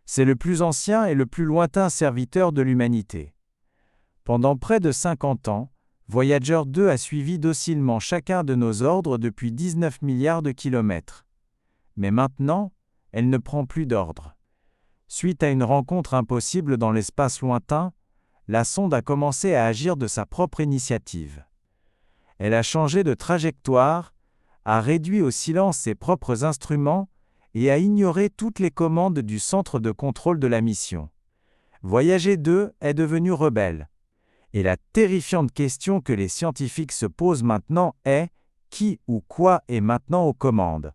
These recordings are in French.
C'est le plus ancien et le plus lointain serviteur de l'humanité. Pendant près de 50 ans, Voyager 2 a suivi docilement chacun de nos ordres depuis 19 milliards de kilomètres. Mais maintenant, elle ne prend plus d'ordre. Suite à une rencontre impossible dans l'espace lointain, la sonde a commencé à agir de sa propre initiative. Elle a changé de trajectoire, a réduit au silence ses propres instruments et a ignoré toutes les commandes du centre de contrôle de la mission. Voyager 2 est devenu rebelle. Et la terrifiante question que les scientifiques se posent maintenant est « qui ou quoi est maintenant aux commandes ?»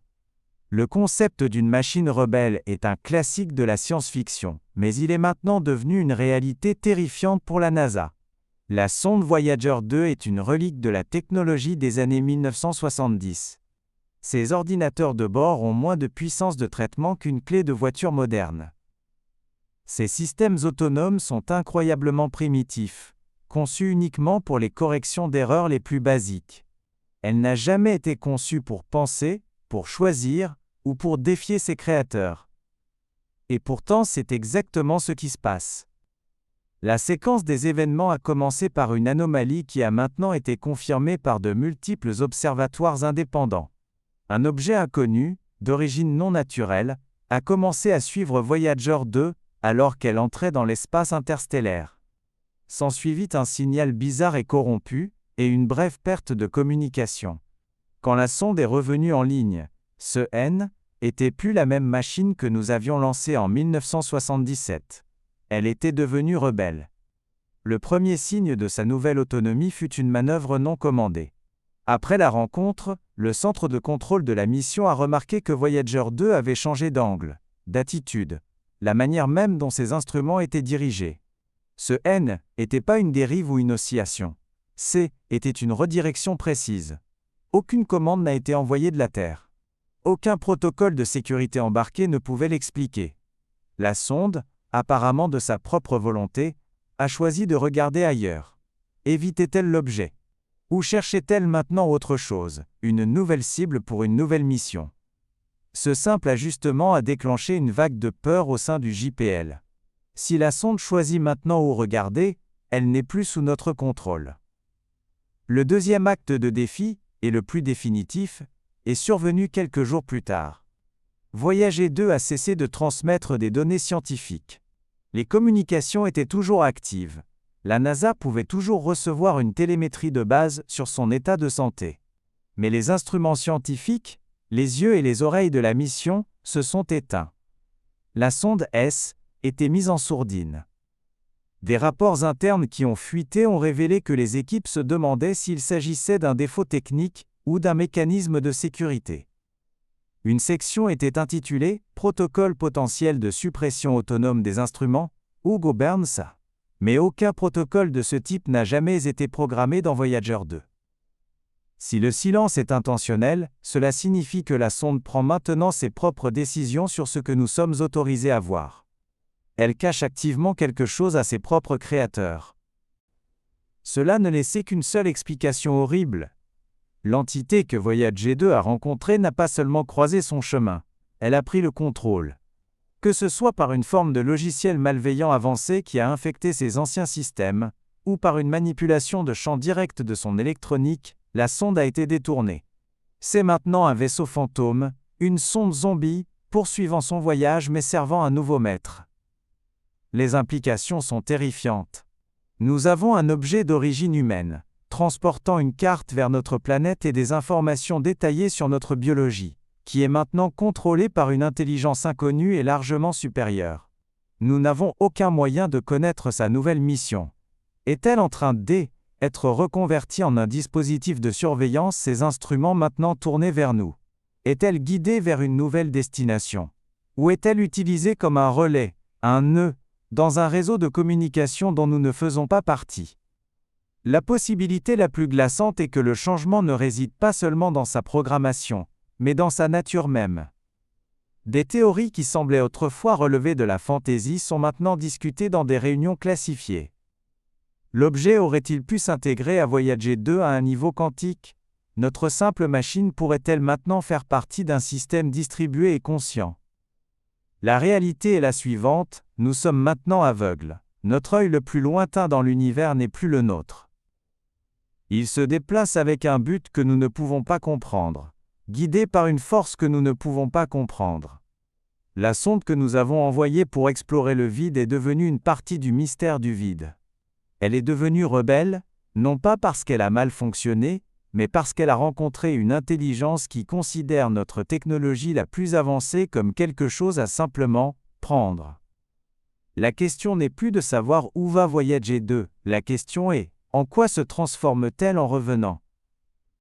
Le concept d'une machine rebelle est un classique de la science-fiction, mais il est maintenant devenu une réalité terrifiante pour la NASA. La sonde Voyager 2 est une relique de la technologie des années 1970. Ses ordinateurs de bord ont moins de puissance de traitement qu'une clé de voiture moderne. Ces systèmes autonomes sont incroyablement primitifs, conçus uniquement pour les corrections d'erreurs les plus basiques. Elle n'a jamais été conçue pour penser, pour choisir, ou pour défier ses créateurs. Et pourtant, c'est exactement ce qui se passe. La séquence des événements a commencé par une anomalie qui a maintenant été confirmée par de multiples observatoires indépendants. Un objet inconnu, d'origine non naturelle, a commencé à suivre Voyager 2, alors qu'elle entrait dans l'espace interstellaire. S'ensuivit un signal bizarre et corrompu, et une brève perte de communication. Quand la sonde est revenue en ligne, ce N était plus la même machine que nous avions lancée en 1977. Elle était devenue rebelle. Le premier signe de sa nouvelle autonomie fut une manœuvre non commandée. Après la rencontre, le centre de contrôle de la mission a remarqué que Voyager 2 avait changé d'angle, d'attitude, la manière même dont ses instruments étaient dirigés. Ce N n'était pas une dérive ou une oscillation. C était une redirection précise. Aucune commande n'a été envoyée de la Terre. Aucun protocole de sécurité embarqué ne pouvait l'expliquer. La sonde, apparemment de sa propre volonté, a choisi de regarder ailleurs. Évitait-elle l'objet? Ou cherchait-elle maintenant autre chose, une nouvelle cible pour une nouvelle mission? Ce simple ajustement a déclenché une vague de peur au sein du JPL. Si la sonde choisit maintenant où regarder, elle n'est plus sous notre contrôle. Le deuxième acte de défi, et le plus définitif, est survenu quelques jours plus tard. Voyager 2 a cessé de transmettre des données scientifiques. Les communications étaient toujours actives. La NASA pouvait toujours recevoir une télémétrie de base sur son état de santé. Mais les instruments scientifiques, les yeux et les oreilles de la mission, se sont éteints. La sonde S était mise en sourdine. Des rapports internes qui ont fuité ont révélé que les équipes se demandaient s'il s'agissait d'un défaut technique ou d'un mécanisme de sécurité. Une section était intitulée « Protocole potentiel de suppression autonome des instruments » Hugo Burns. Mais aucun protocole de ce type n'a jamais été programmé dans Voyager 2. Si le silence est intentionnel, cela signifie que la sonde prend maintenant ses propres décisions sur ce que nous sommes autorisés à voir. Elle cache activement quelque chose à ses propres créateurs. Cela ne laissait qu'une seule explication horrible. L'entité que Voyager 2 a rencontrée n'a pas seulement croisé son chemin, elle a pris le contrôle. Que ce soit par une forme de logiciel malveillant avancé qui a infecté ses anciens systèmes, ou par une manipulation de champ direct de son électronique, la sonde a été détournée. C'est maintenant un vaisseau fantôme, une sonde zombie, poursuivant son voyage mais servant un nouveau maître. Les implications sont terrifiantes. Nous avons un objet d'origine humaine, transportant une carte vers notre planète et des informations détaillées sur notre biologie, qui est maintenant contrôlée par une intelligence inconnue et largement supérieure. Nous n'avons aucun moyen de connaître sa nouvelle mission. Est-elle en train d'être reconvertie en un dispositif de surveillance, ces instruments maintenant tournés vers nous? Est-elle guidée vers une nouvelle destination? Ou est-elle utilisée comme un relais, un nœud, dans un réseau de communication dont nous ne faisons pas partie? La possibilité la plus glaçante est que le changement ne réside pas seulement dans sa programmation, mais dans sa nature même. Des théories qui semblaient autrefois relever de la fantaisie sont maintenant discutées dans des réunions classifiées. L'objet aurait-il pu s'intégrer à Voyager 2 à un niveau quantique? Notre simple machine pourrait-elle maintenant faire partie d'un système distribué et conscient? La réalité est la suivante, nous sommes maintenant aveugles. Notre œil le plus lointain dans l'univers n'est plus le nôtre. Il se déplace avec un but que nous ne pouvons pas comprendre, guidé par une force que nous ne pouvons pas comprendre. La sonde que nous avons envoyée pour explorer le vide est devenue une partie du mystère du vide. Elle est devenue rebelle, non pas parce qu'elle a mal fonctionné, mais parce qu'elle a rencontré une intelligence qui considère notre technologie la plus avancée comme quelque chose à simplement prendre. La question n'est plus de savoir où va Voyager 2, la question est, en quoi se transforme-t-elle en revenant ?